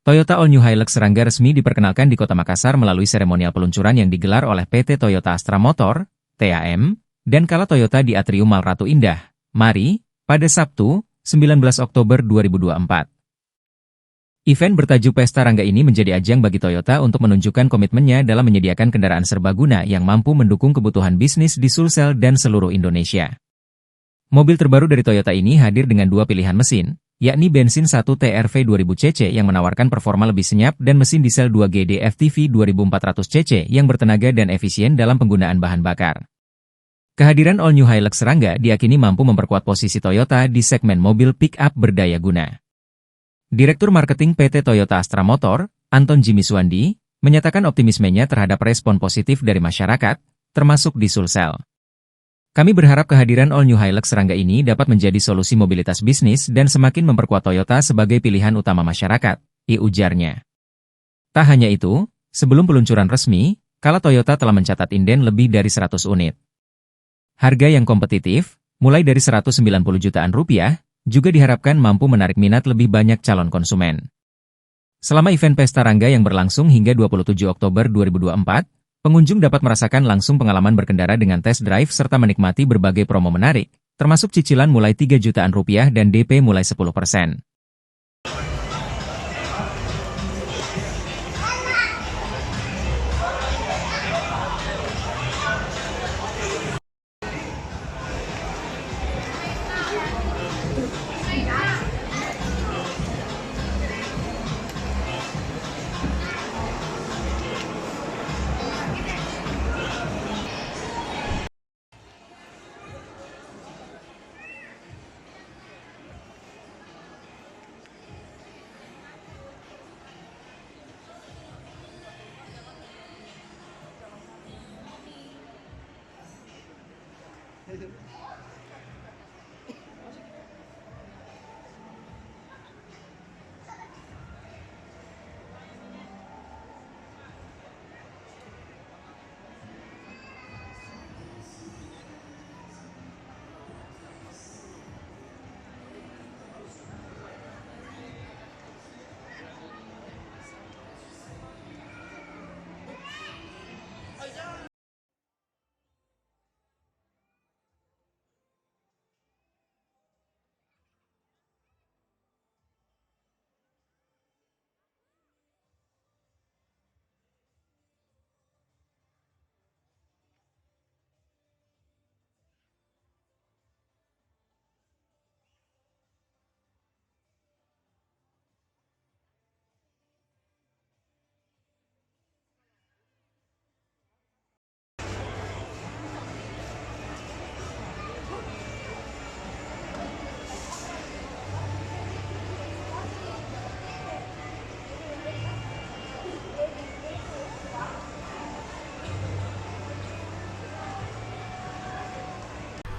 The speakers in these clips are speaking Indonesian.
Toyota All New Hilux Serangga resmi diperkenalkan di Kota Makassar melalui seremonial peluncuran yang digelar oleh PT Toyota Astra Motor, TAM, dan Kala Toyota di Atrium Mall Ratu Indah, Mari, pada Sabtu, 19 Oktober 2024. Event bertajuk Pesta Rangga ini menjadi ajang bagi Toyota untuk menunjukkan komitmennya dalam menyediakan kendaraan serbaguna yang mampu mendukung kebutuhan bisnis di Sulsel dan seluruh Indonesia. Mobil terbaru dari Toyota ini hadir dengan dua pilihan mesin, yakni bensin 1 TRV 2000cc yang menawarkan performa lebih senyap dan mesin diesel 2 GD-FTV 2400cc yang bertenaga dan efisien dalam penggunaan bahan bakar. Kehadiran All New Hilux Serangga diyakini mampu memperkuat posisi Toyota di segmen mobil pick-up berdaya guna. Direktur Marketing PT Toyota Astra Motor, Anton Jimiswandi, menyatakan optimismenya terhadap respon positif dari masyarakat, termasuk di Sulsel. Kami berharap kehadiran All New Hilux Serangga ini dapat menjadi solusi mobilitas bisnis dan semakin memperkuat Toyota sebagai pilihan utama masyarakat, ujarnya. Tak hanya itu, sebelum peluncuran resmi, Kala Toyota telah mencatat inden lebih dari 100 unit. Harga yang kompetitif, mulai dari 190 jutaan rupiah, juga diharapkan mampu menarik minat lebih banyak calon konsumen. Selama event Pesta Rangga yang berlangsung hingga 27 Oktober 2024, pengunjung dapat merasakan langsung pengalaman berkendara dengan test drive serta menikmati berbagai promo menarik, termasuk cicilan mulai 3 jutaan rupiah dan DP mulai 10%.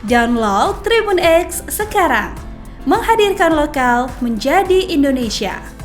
Download Tribun X sekarang, menghadirkan lokal menjadi Indonesia.